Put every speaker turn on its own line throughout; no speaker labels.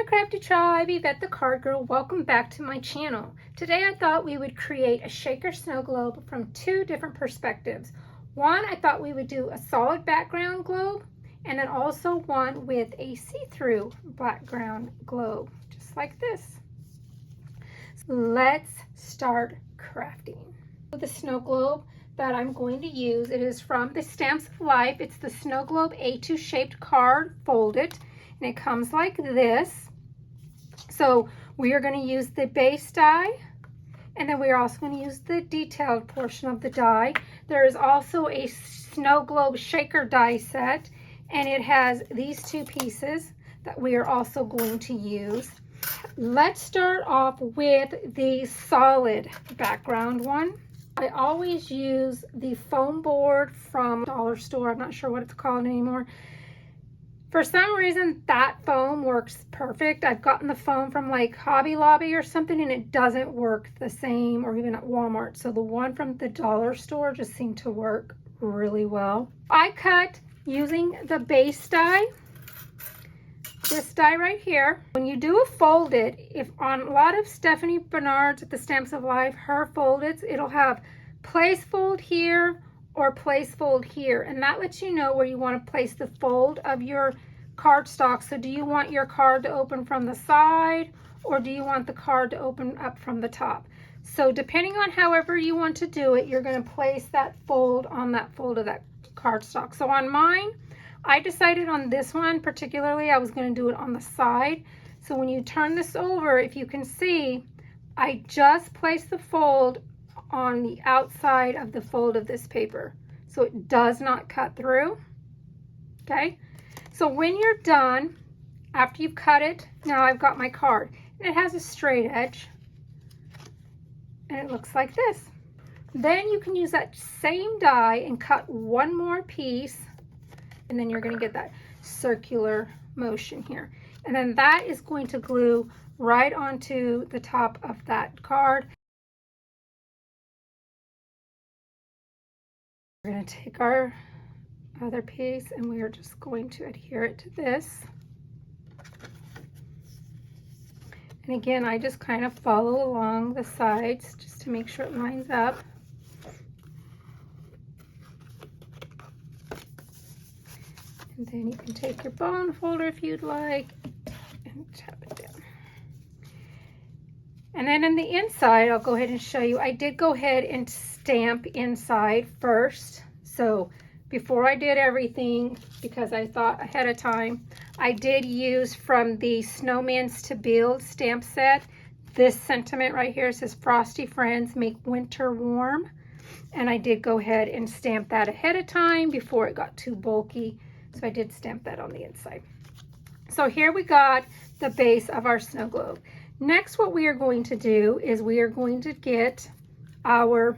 my crafty tribe, Yvette the Card Girl. Welcome back to my channel. Today I thought we would create a shaker snow globe from two different perspectives. One, I thought we would do a solid background globe, and then also one with a see-through background globe, just like this. So let's start crafting. The snow globe that I'm going to use, it is from the Stamps of Life. It's the Snow Globe A2 shaped card folded. And it comes like this. So we are going to use the base die, and then we are also going to use the detailed portion of the die. There is also a snow globe shaker die set, and it has these two pieces that we are also going to use. Let's start off with the solid background one. I always use the foam board from dollar store. I'm not sure what it's called anymore. For some reason, that foam works perfect. I've gotten the foam from like Hobby Lobby or something, and it doesn't work the same, or even at Walmart. So the one from the dollar store just seemed to work really well. I cut using the base die, this die right here. When you do a folded, if on a lot of Stephanie Bernard's at the Stamps of Life, her foldeds, it'll have place fold here or place fold here, and that lets you know where you want to place the fold of your cardstock. So do you want your card to open from the side, or do you want the card to open up from the top? So depending on however you want to do it, you're going to place that fold on that fold of that cardstock. So on mine, I decided on this one particularly I was going to do it on the side. So when you turn this over, if you can see, I just placed the fold on the outside of the fold of this paper, so it does not cut through. Okay, so when you're done, after you've cut it, now I've got my card, and it has a straight edge, and it looks like this. Then you can use that same die and cut one more piece, and then you're going to get that circular motion here, and then that is going to glue right onto the top of that card. We're going to take our other piece, and we are just going to adhere it to this. And again, I just kind of follow along the sides just to make sure it lines up. And then you can take your bone folder if you'd like and tap it down. And then in the inside, I'll go ahead and show you. I did go ahead and stamp inside first. So before I did everything, because I thought ahead of time, I did use from the Snowman's to Build stamp set. This sentiment right here says, "Frosty friends make winter warm." And I did go ahead and stamp that ahead of time before it got too bulky. So I did stamp that on the inside. So here we got the base of our snow globe. Next, what we are going to do is we are going to get our,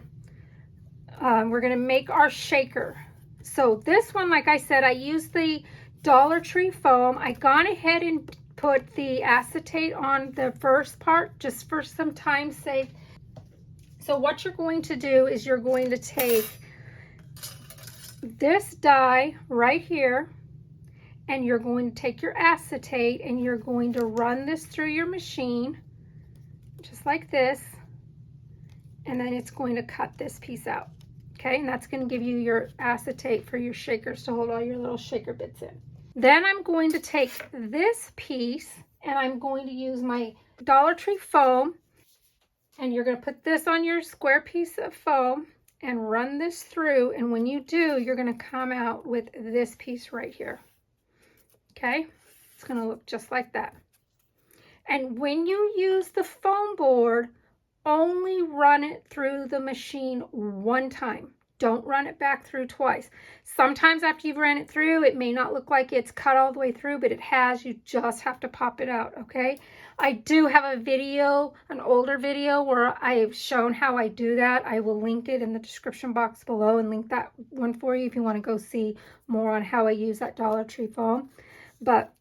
we're going to make our shaker. So this one, like I said, I used the Dollar Tree foam. I gone ahead and put the acetate on the first part just for some time's sake. So what you're going to do is you're going to take this die right here, and you're going to take your acetate and you're going to run this through your machine just like this, and then it's going to cut this piece out. Okay, and that's going to give you your acetate for your shakers to hold all your little shaker bits in. Then I'm going to take this piece and I'm going to use my Dollar Tree foam, and you're going to put this on your square piece of foam and run this through, and when you do, you're going to come out with this piece right here. Okay, it's going to look just like that. And when you use the foam board, only run it through the machine one time. Don't run it back through twice. Sometimes after you've ran it through, it may not look like it's cut all the way through, but it has. You just have to pop it out, okay? I do have a video, an older video, where I've shown how I do that. I will link it in the description box below and link that one for you if you want to go see more on how I use that Dollar Tree foam. But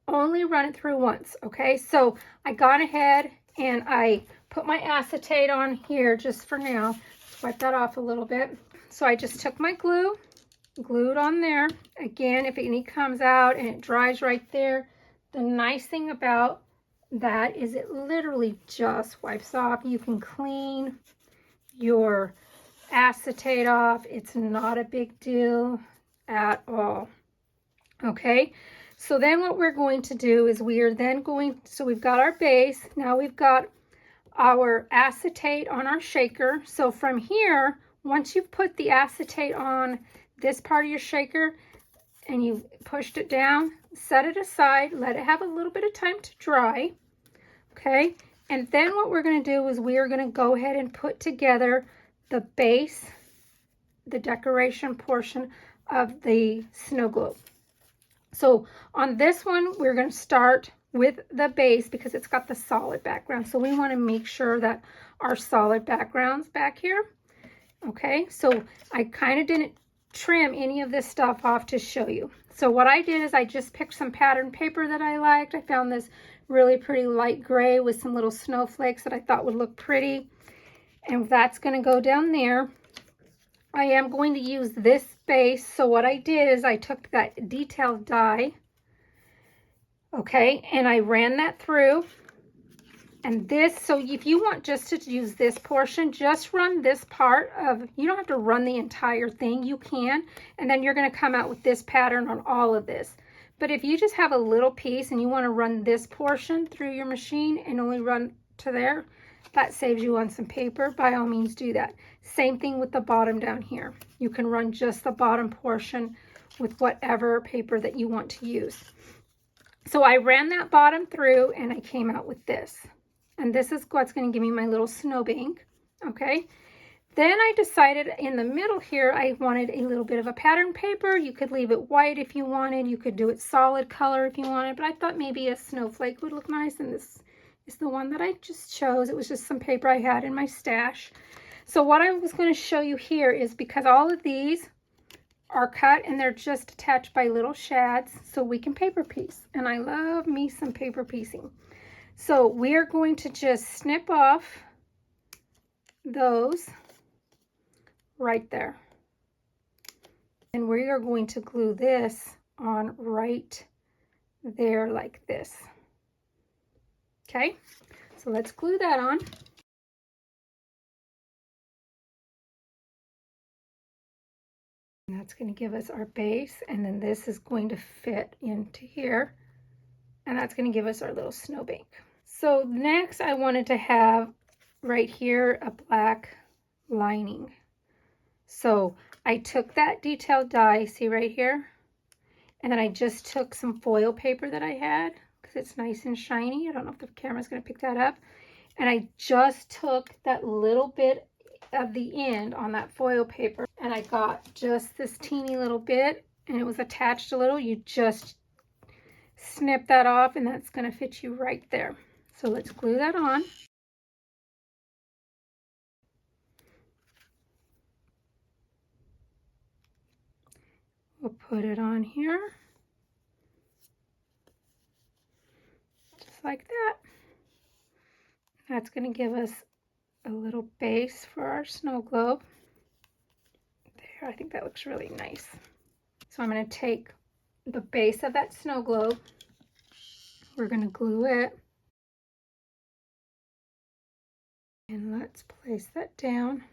only run it through once, okay? So I gone ahead and I put my acetate on here just for now. Wipe that off a little bit. So I just took my glue, glued on there. Again, if any comes out and it dries right there, The nice thing about that is it literally just wipes off. You can clean your acetate off. It's not a big deal at all. Okay, so then what we're going to do is we are then going, so we've got our base, now we've got our acetate on our shaker. So from here, once you've put the acetate on this part of your shaker and you've pushed it down, set it aside, let it have a little bit of time to dry. Okay, and then what we're going to do is we are going to go ahead and put together the base, the decoration portion of the snow globe. So on this one, we're going to start with the base because it's got the solid background. So we want to make sure that our solid background's back here. Okay, so I kind of didn't trim any of this stuff off to show you. So what I did is I just picked some pattern paper that I liked. I found this really pretty light gray with some little snowflakes that I thought would look pretty. And that's going to go down there. I am going to use this base. So what I did is I took that detailed die, okay, and I ran that through. And this, so if you want just to use this portion, just run this part of, you don't have to run the entire thing, you can, and then you're going to come out with this pattern on all of this. But if you just have a little piece and you want to run this portion through your machine and only run to there, that saves you on some paper. By all means do that. Same thing with the bottom down here. You can run just the bottom portion with whatever paper that you want to use. So I ran that bottom through and I came out with this. And this is what's going to give me my little snowbank. Okay. Then I decided in the middle here, I wanted a little bit of a pattern paper. You could leave it white if you wanted. You could do it solid color if you wanted. But I thought maybe a snowflake would look nice. And this is the one that I just chose. It was just some paper I had in my stash. So what I was going to show you here is because all of these are cut and they're just attached by little shads, so we can paper piece. And I love me some paper piecing. So we're going to just snip off those right there. And we are going to glue this on right there like this. Okay, so let's glue that on. And that's going to give us our base, and then this is going to fit into here, and that's going to give us our little snowbank. So next I wanted to have right here a black lining. So I took that detailed die, see right here, and then I just took some foil paper that I had because it's nice and shiny. I don't know if the camera's going to pick that up. And I just took that little bit of the end on that foil paper and I got just this teeny little bit and it was attached a little. You just snip that off and that's going to fit you right there. So let's glue that on. We'll put it on here. Just like that. That's going to give us a little base for our snow globe. There, I think that looks really nice. So I'm going to take the base of that snow globe. We're going to glue it. And let's place that down.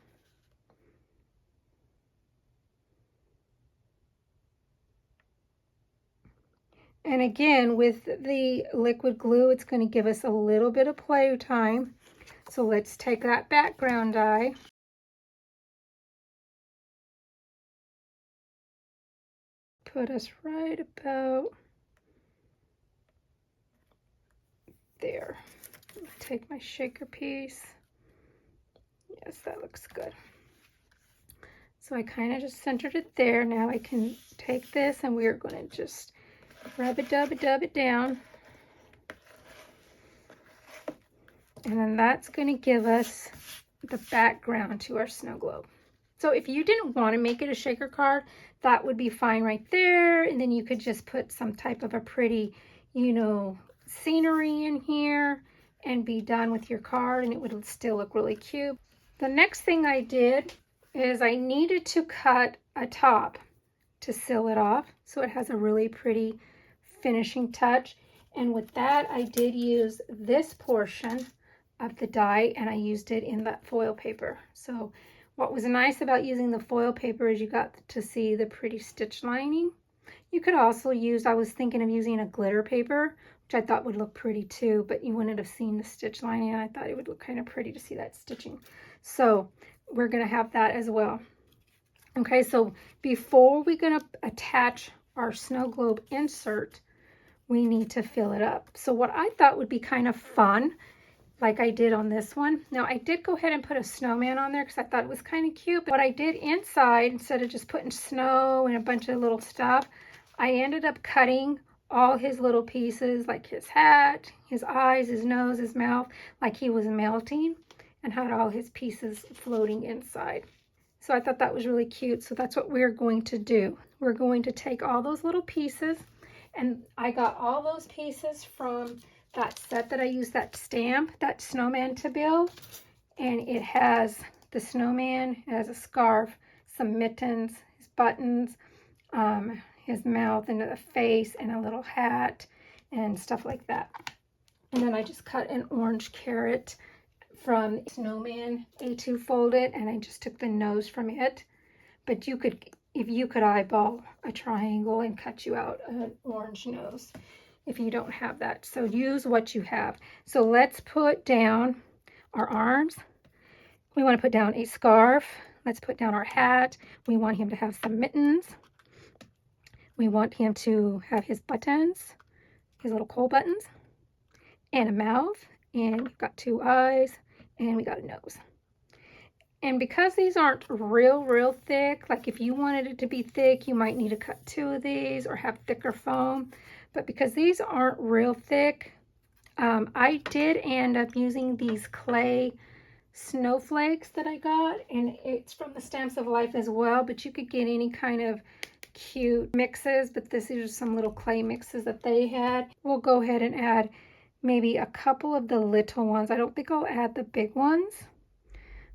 And again, with the liquid glue, it's going to give us a little bit of play time. So let's take that background die. Put us right about there. Take my shaker piece. Yes, that looks good. So I kind of just centered it there. Now I can take this and we are going to just rub it, dub it down. And then that's going to give us the background to our snow globe. So if you didn't want to make it a shaker card, that would be fine right there. And then you could just put some type of a pretty, you know, scenery in here and be done with your card and it would still look really cute. The next thing I did is I needed to cut a top to seal it off so it has a really pretty finishing touch. And with that, I did use this portion of the die, and I used it in that foil paper. So what was nice about using the foil paper is you got to see the pretty stitch lining. You could also use, I was thinking of using a glitter paper, which I thought would look pretty too, but you wouldn't have seen the stitch lining, and I thought it would look kind of pretty to see that stitching. So we're going to have that as well. Okay, so before we're going to attach our snow globe insert, we need to fill it up. So what I thought would be kind of fun, like I did on this one. Now I did go ahead and put a snowman on there because I thought it was kind of cute. But what I did inside, instead of just putting snow and a bunch of little stuff, I ended up cutting all his little pieces, like his hat, his eyes, his nose, his mouth, like he was melting, and had all his pieces floating inside. So I thought that was really cute. So that's what we're going to do. We're going to take all those little pieces, and I got all those pieces from that set that I used, that stamp, that snowman to build. And it has the snowman, it has a scarf, some mittens, his buttons, his mouth and the face, and a little hat and stuff like that. And then I just cut an orange carrot from snowman A2 folded, and I just took the nose from it. But you could, if you could eyeball a triangle and cut you out an orange nose if you don't have that. So use what you have. So let's put down our arms. We want to put down a scarf. Let's put down our hat. We want him to have some mittens. We want him to have his buttons, his little coal buttons, and a mouth, and we've got two eyes, and we got a nose. And because these aren't real thick, like if you wanted it to be thick, you might need to cut two of these or have thicker foam. But because these aren't real thick, I did end up using these clay snowflakes that I got, and it's from the Stamps of Life as well, but you could get any kind of cute mixes, but this is some little clay mixes that they had. We'll go ahead and add maybe a couple of the little ones. I don't think I'll add the big ones,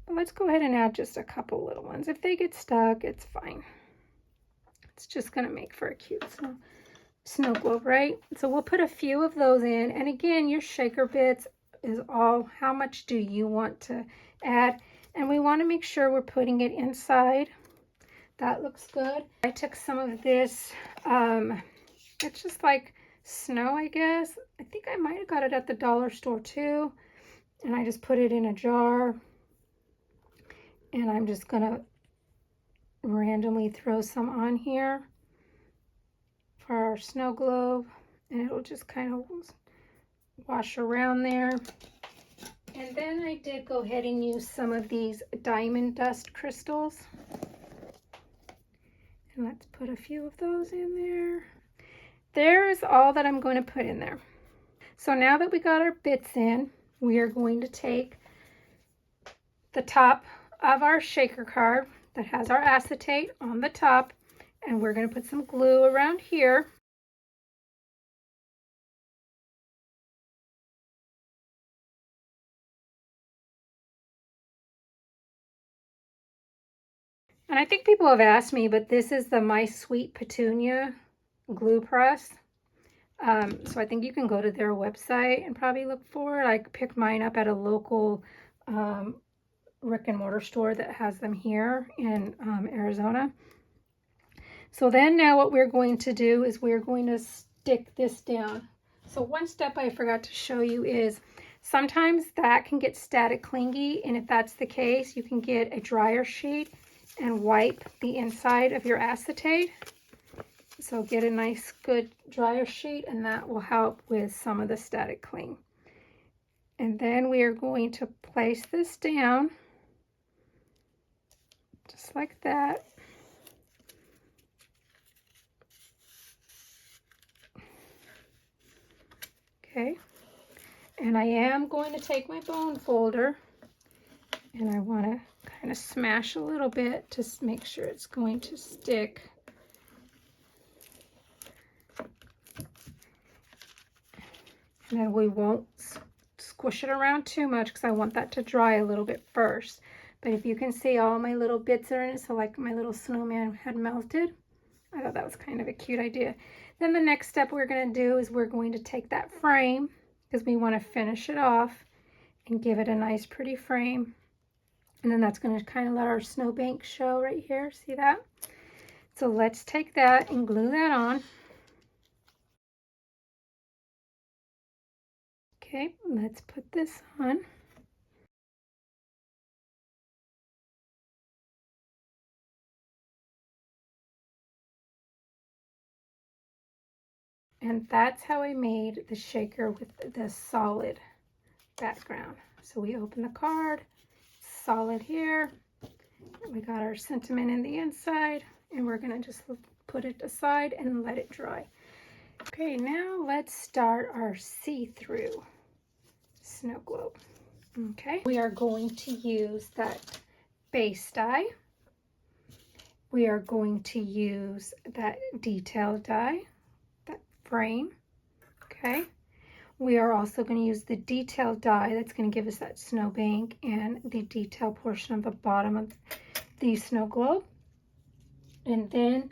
but let's go ahead and add just a couple little ones. If they get stuck, it's fine. It's just going to make for a cute snow globe, right? So we'll put a few of those in. And again, your shaker bits is all how much do you want to add. And we want to make sure we're putting it inside. That looks good. I took some of this, it's just like snow, I guess. I think I might have got it at the dollar store too. And I just put it in a jar. And I'm just gonna randomly throw some on here for our snow globe, and it'll just kind of wash around there. And then I did go ahead and use some of these diamond dust crystals. And let's put a few of those in there. There's all that I'm going to put in there. So now that we got our bits in, we are going to take the top of our shaker card that has our acetate on the top, and we're going to put some glue around here. And I think people have asked me, but this is the My Sweet Petunia glue press. So I think you can go to their website and probably look for it. I picked mine up at a local brick and mortar store that has them here in Arizona. So then now what we're going to do is we're going to stick this down. So one step I forgot to show you is sometimes that can get static clingy, and if that's the case, you can get a dryer sheet and wipe the inside of your acetate. So get a nice good dryer sheet, and that will help with some of the static cling. And then we are going to place this down just like that. Okay, and I am going to take my bone folder, and I want to kind of smash a little bit to make sure it's going to stick. And then we won't squish it around too much because I want that to dry a little bit first. But if you can see, all my little bits are in it, so like my little snowman had melted. I thought that was kind of a cute idea. Then the next step we're going to do is we're going to take that frame, because we want to finish it off and give it a nice pretty frame. And then that's going to kind of let our snowbank show right here. See that? So let's take that and glue that on. Okay, let's put this on. And that's how I made the shaker with the solid background. So we open the card, solid here. We got our sentiment in the inside, and we're gonna just put it aside and let it dry. Okay, now let's start our see-through snow globe. Okay, we are going to use that base die. We are going to use that detail die, that frame. Okay, we are also going to use the detail die that's going to give us that snowbank and the detail portion of the bottom of the snow globe. And then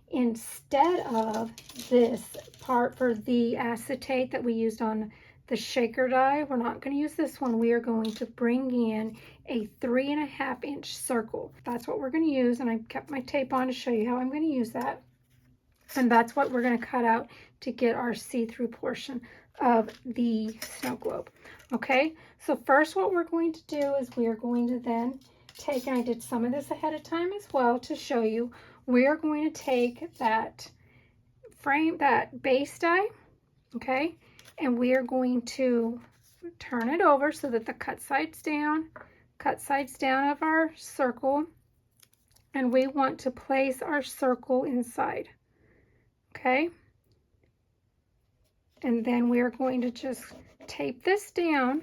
instead of this part for the acetate that we used on the shaker die, we're not going to use this one. We are going to bring in a 3.5 inch circle. That's what we're going to use, and I kept my tape on to show you how I'm going to use that. And that's what we're going to cut out to get our see-through portion of the snow globe. Okay, so first what we're going to do is we are going to then take, and I did some of this ahead of time as well to show you, we are going to take that frame, that base die, okay, and we are going to turn it over so that the cut sides down of our circle, and we want to place our circle inside, okay, and then we are going to just tape this down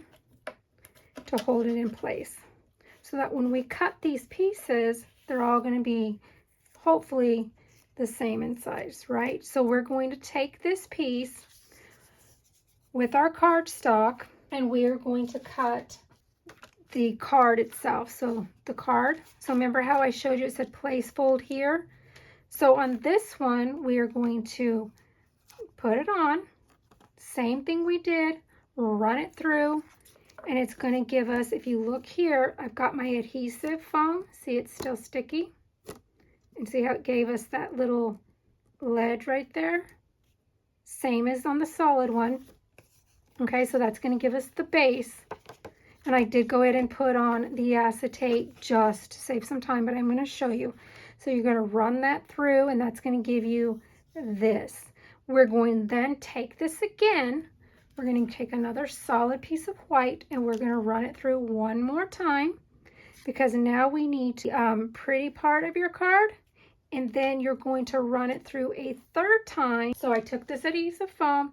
to hold it in place so that when we cut these pieces, they're all going to be hopefully the same in size, right? So we're going to take this piece with our cardstock, and we are going to cut the card itself. So the card, so remember how I showed you it said place fold here? So on this one, we are going to put it on, same thing we did, run it through, and it's going to give us, if you look here, I've got my adhesive foam. See, it's still sticky. And see how it gave us that little ledge right there? Same as on the solid one. Okay, so that's going to give us the base. And I did go ahead and put on the acetate just to save some time, but I'm going to show you. So you're going to run that through, and that's going to give you this. We're going to then take this again. We're going to take another solid piece of white, and we're going to run it through one more time, because now we need the pretty part of your card, and then you're going to run it through a third time. So I took this adhesive foam,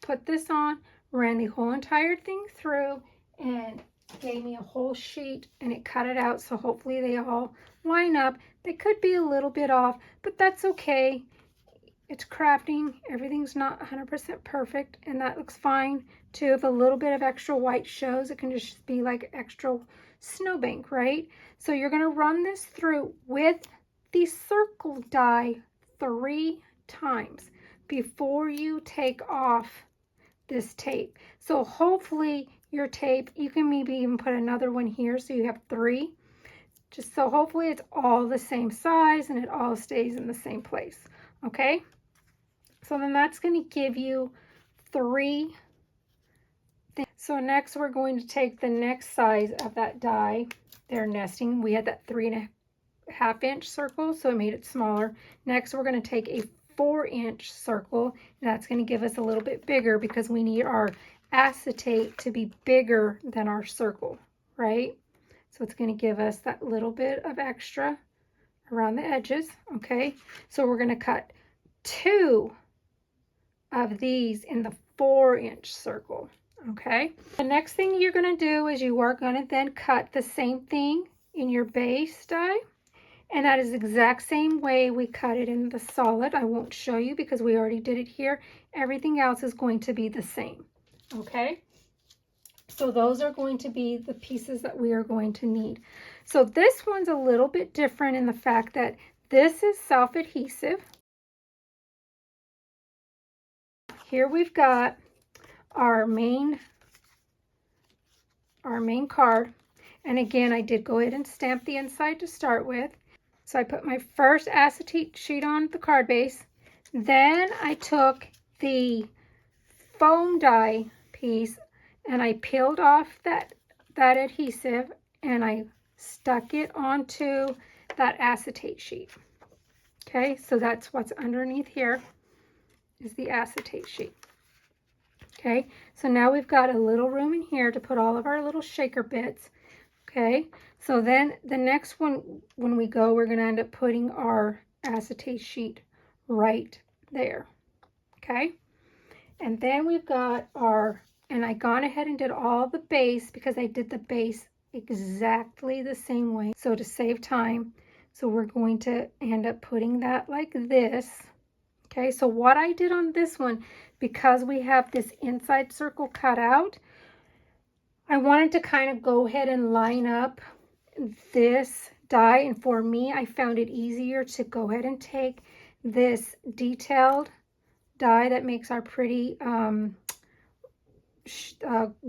put this on, ran the whole entire thing through, and gave me a whole sheet, and it cut it out, so hopefully they all line up. They could be a little bit off, but that's okay. It's crafting. Everything's not 100% perfect, and that looks fine too. If a little bit of extra white shows, it can just be like extra snowbank, right? So you're going to run this through with the circle die 3 times before you take off this tape. So hopefully your tape, you can maybe even put another one here so you have 3. Just so hopefully it's all the same size and it all stays in the same place. Okay? So then that's going to give you 3 things. So next we're going to take the next size of that die. They're nesting. We had that 3.5 inch circle, so it made it smaller. Next we're going to take a 4-inch circle, and that's going to give us a little bit bigger because we need our acetate to be bigger than our circle, right? So it's going to give us that little bit of extra around the edges. Okay, so we're going to cut 2 of these in the 4-inch circle. Okay, the next thing you're going to do is you are going to then cut the same thing in your base die, and that is the exact same way we cut it in the solid. I won't show you because we already did it here. Everything else is going to be the same. Okay, so those are going to be the pieces that we are going to need. So this one's a little bit different in the fact that this is self-adhesive. here we've got our main card. And again, I did go ahead and stamp the inside to start with. So I put my first acetate sheet on the card base. Then I took the foam die piece and I peeled off that adhesive and I stuck it onto that acetate sheet. Okay, so that's what's underneath here is the acetate sheet. Okay, so now we've got a little room in here to put all of our little shaker bits. Okay, so then the next one, when we go, we're going to end up putting our acetate sheet right there. Okay, and then we've got our, and I gone ahead and did all the base because I did the base exactly the same way. So to save time, so we're going to end up putting that like this. Okay, so what I did on this one, because we have this inside circle cut out, I wanted to kind of go ahead and line up this die, and for me, I found it easier to go ahead and take this detailed die that makes our pretty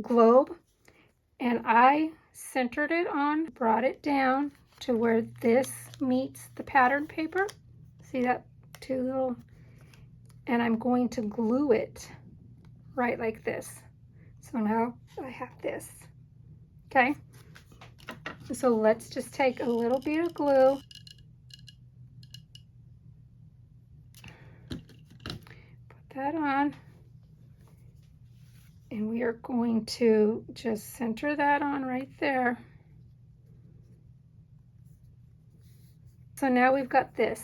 globe, and I centered it on, brought it down to where this meets the pattern paper. See that two little, and I'm going to glue it right like this. So now I have this. Okay, so let's just take a little bit of glue, put that on, and we are going to just center that on right there. So now we've got this.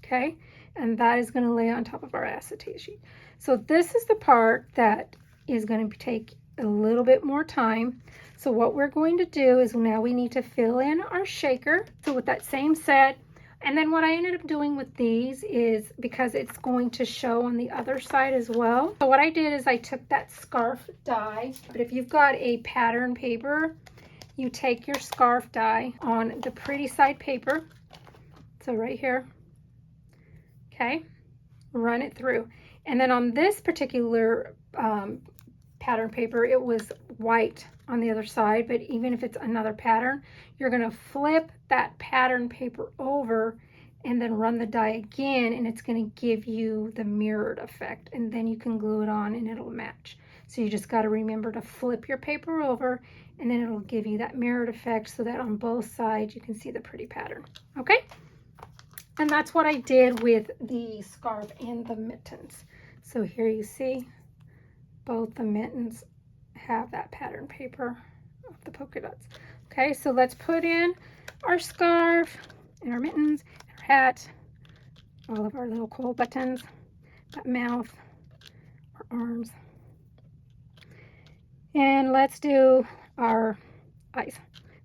Okay, and that is going to lay on top of our acetate sheet. So this is the part that is going to take a little bit more time. So what we're going to do is now we need to fill in our shaker. So with that same set, and then what I ended up doing with these is, because it's going to show on the other side as well. So what I did is I took that scarf die, but if you've got a pattern paper, you take your scarf die on the pretty side paper. So right here, okay, run it through. And then on this particular pattern paper, it was white on the other side, but even if it's another pattern, you're going to flip that pattern paper over and then run the die again, and it's going to give you the mirrored effect, and then you can glue it on and it'll match. So you just got to remember to flip your paper over, and then it'll give you that mirrored effect so that on both sides you can see the pretty pattern. Okay, and that's what I did with the scarf and the mittens. So here you see both the mittens have that pattern paper of the polka dots. Okay, so let's put in our scarf and our mittens, our hat, all of our little coal buttons, that mouth, our arms. And let's do our eyes.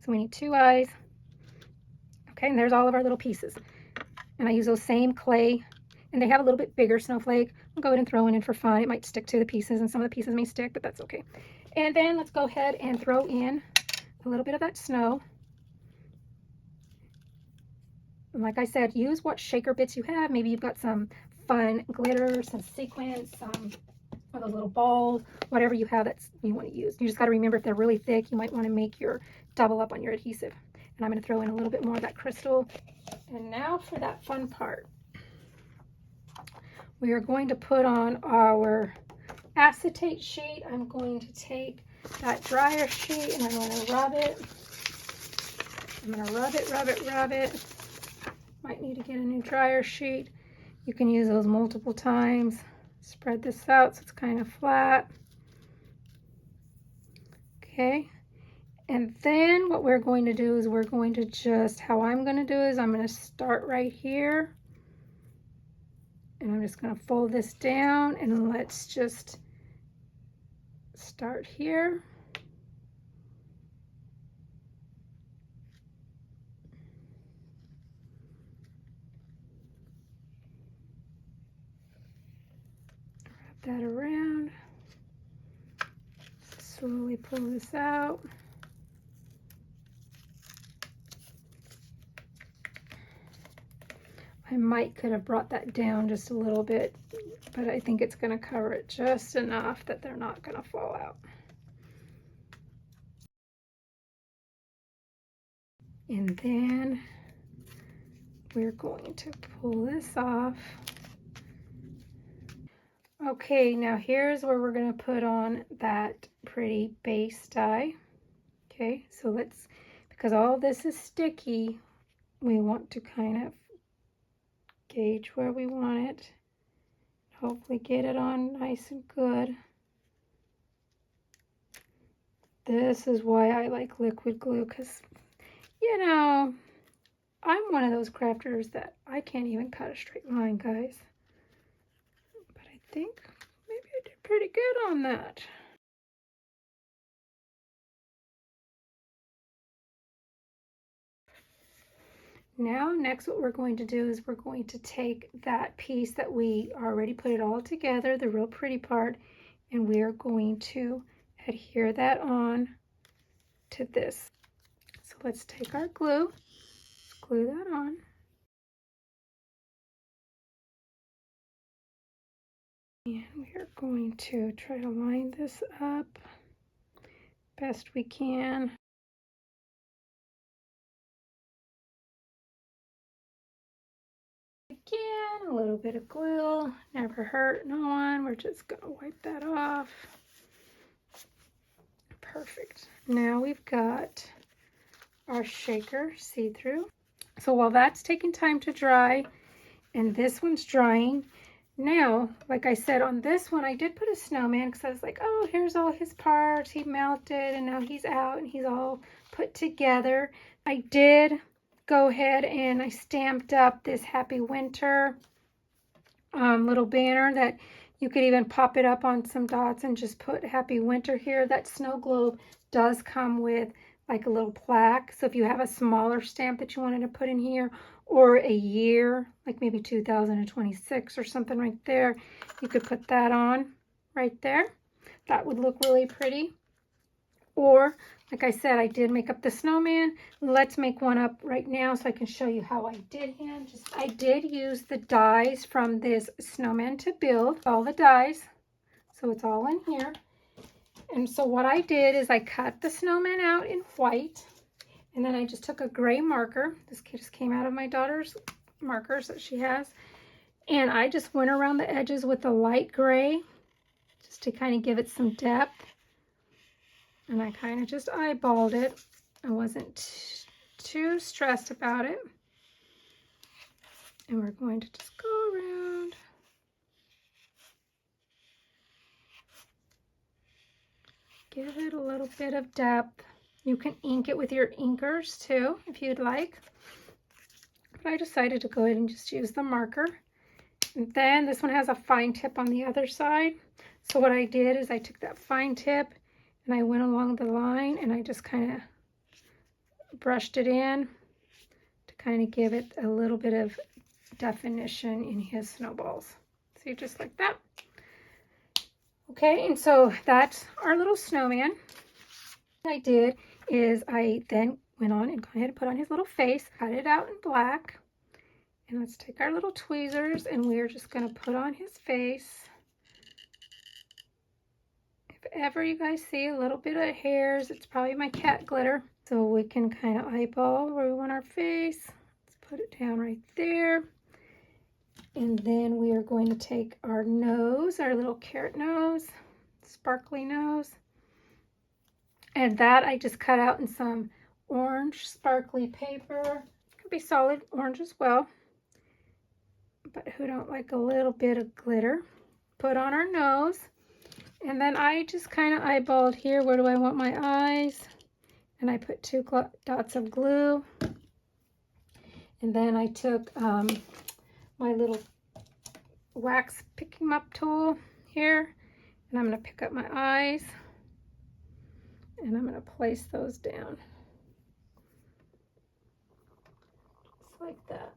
So we need 2 eyes. Okay, and there's all of our little pieces. And I use those same clay, and they have a little bit bigger snowflake. I'll go ahead and throw it in for fun. It might stick to the pieces, and some of the pieces may stick, but that's okay. And then let's go ahead and throw in a little bit of that snow. And like I said, use what shaker bits you have. Maybe you've got some fun glitter, some sequins, some of those little balls, whatever you have that you want to use. You just got to remember, if they're really thick, you might want to make your double up on your adhesive. And I'm going to throw in a little bit more of that crystal. And now for that fun part. We are going to put on our acetate sheet. I'm going to take that dryer sheet and I'm going to rub it. I'm going to rub it, rub it, rub it. Might need to get a new dryer sheet. You can use those multiple times. Spread this out so it's kind of flat. Okay. And then what we're going to do is we're going to just, how I'm going to do is I'm going to start right here. And I'm just going to fold this down, and let's just start here. Wrap that around. Slowly pull this out. I could have brought that down just a little bit, but I think it's going to cover it just enough that they're not going to fall out. And then we're going to pull this off. Okay, now here's where we're going to put on that pretty base dye. Okay, so let's, because all this is sticky, we want to kind of gauge where we want it. Hopefully get it on nice and good. This is why I like liquid glue, because, you know, I'm one of those crafters that I can't even cut a straight line, guys. But I think maybe I did pretty good on that. Now, next what we're going to do is we're going to take that piece that we already put it all together, the real pretty part, and we are going to adhere that on to this. So let's take our glue, glue that on. And we are going to try to line this up best we can. Again, a little bit of glue, never hurt no one. We're just going to wipe that off. Perfect. Now we've got our shaker see-through. So while that's taking time to dry and this one's drying, now, like I said, on this one, I did put a snowman because I was like, oh, here's all his parts. He melted and now he's out and he's all put together. I did go ahead and I stamped up this Happy Winter little banner that you could even pop it up on some dots and just put Happy Winter here. That snow globe does come with like a little plaque. So if you have a smaller stamp that you wanted to put in here, or a year, like maybe 2026 or something right there, you could put that on right there. That would look really pretty. Or, like I said, I did make up the snowman. Let's make one up right now so I can show you how I did him. I did use the dies from this snowman to build, all the dies. So it's all in here. And so what I did is I cut the snowman out in white. And then I just took a gray marker. This just came out of my daughter's markers that she has. And I just went around the edges with a light gray just to kind of give it some depth. And I kind of just eyeballed it. I wasn't too stressed about it. And we're going to just go around. Give it a little bit of depth. You can ink it with your inkers too, if you'd like. But I decided to go ahead and just use the marker. And then this one has a fine tip on the other side. So what I did is I took that fine tip and I went along the line and I just kind of brushed it in to kind of give it a little bit of definition in his snowballs. See, just like that. Okay, and so that's our little snowman. What I did is I then went on and go ahead and put on his little face, cut it out in black. And let's take our little tweezers and we're just going to put on his face. If ever you guys see a little bit of hairs, it's probably my cat glitter. So we can kind of eyeball where we want our face. Let's put it down right there. And then we are going to take our nose, our little carrot nose, sparkly nose. And that I just cut out in some orange sparkly paper. Could be solid orange as well. But who don't like a little bit of glitter? Put on our nose. And then I just kind of eyeballed here. Where do I want my eyes? And I put 2 dots of glue. And then I took my little wax picking up tool here. And I'm going to pick up my eyes. And I'm going to place those down. Just like that.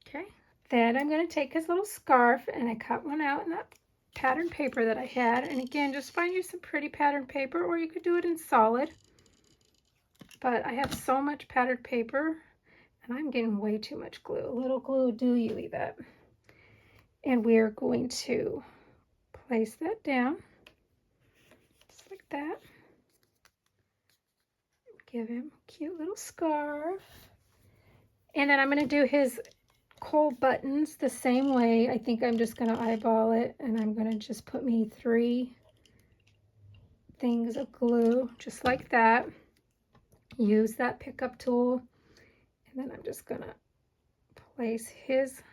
Okay. Then I'm going to take his little scarf and I cut one out in that pattern paper that I had. And again, just find you some pretty pattern paper or you could do it in solid. but I have so much patterned paper and I'm getting way too much glue. A little glue do you leave it. And we're going to place that down just like that. Give him a cute little scarf. And then I'm going to do his coal buttons the same way. I think I'm just going to eyeball it, and I'm going to just put me 3 things of glue just like that. Use that pickup tool, and then I'm just going to place his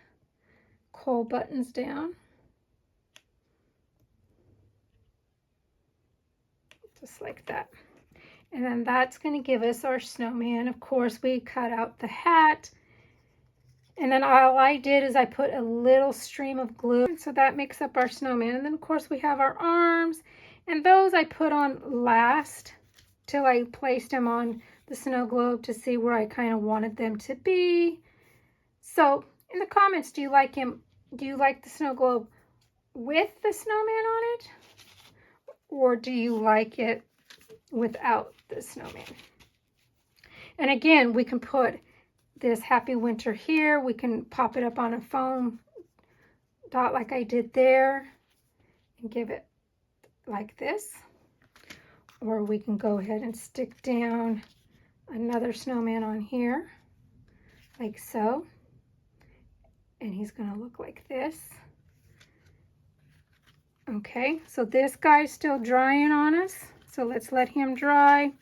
coal buttons down just like that. And then that's going to give us our snowman. Of course, we cut out the hat. And then all I did is I put a little stream of glue. And so that makes up our snowman. And then, of course, we have our arms. And those I put on last till I placed them on the snow globe to see where I kind of wanted them to be. So in the comments, do you like him? Do you like the snow globe with the snowman on it? Or do you like it without the snowman? And again, we can put this happy winter here. We can pop it up on a foam dot like I did there and give it like this. Or we can go ahead and stick down another snowman on here like so. And he's going to look like this. Okay, so this guy's still drying on us. So let's let him dry,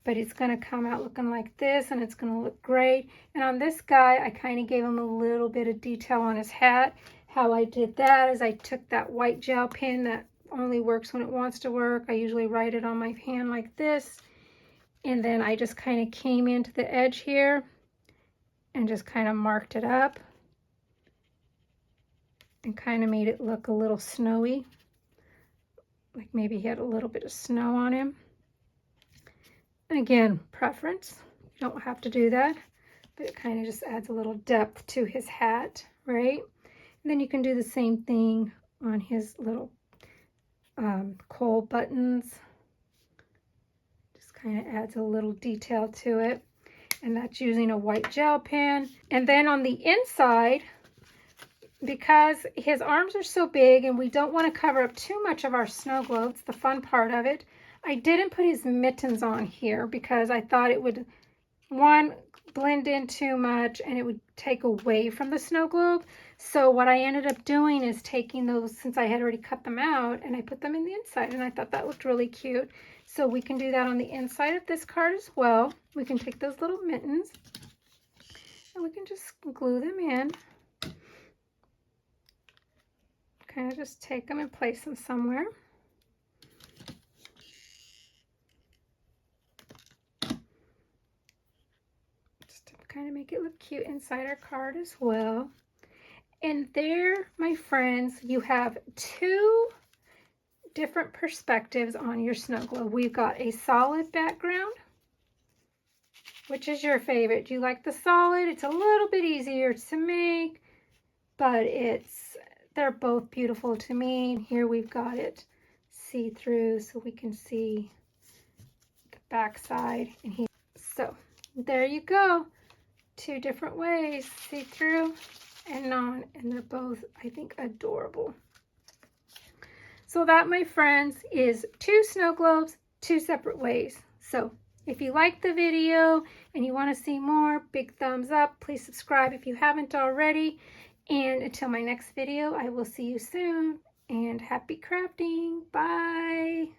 but it's going to come out looking like this, and it's going to look great. And on this guy, I kind of gave him a little bit of detail on his hat. How I did that is I took that white gel pen that only works when it wants to work. I usually write it on my hand like this, and then I just kind of came into the edge here and just kind of marked it up and kind of made it look a little snowy. Like maybe he had a little bit of snow on him. And again, preference. You don't have to do that, but it kind of just adds a little depth to his hat, right? And then you can do the same thing on his little coal buttons. Just kind of adds a little detail to it. And that's using a white gel pen. And then on the inside, because his arms are so big and we don't want to cover up too much of our snow globe, it's the fun part of it, I didn't put his mittens on here because I thought it would, one, blend in too much and it would take away from the snow globe. So what I ended up doing is taking those, since I had already cut them out, and I put them in the inside, and I thought that looked really cute. So we can do that on the inside of this card as well. We can take those little mittens and we can just glue them in. Kind of just take them and place them somewhere. Just to kind of make it look cute inside our card as well. And there, my friends, you have 2 different perspectives on your snow globe. We've got a solid background. Which is your favorite? Do you like the solid? It's a little bit easier to make, but they're both beautiful to me. And here we've got it see-through so we can see the back side. And here. So there you go. 2 different ways, see-through and non, and they're both, I think, adorable. So that, my friends, is 2 snow globes, 2 separate ways. So if you liked the video and you want to see more, big thumbs up. Please subscribe if you haven't already. And until my next video, I will see you soon. And happy crafting. Bye.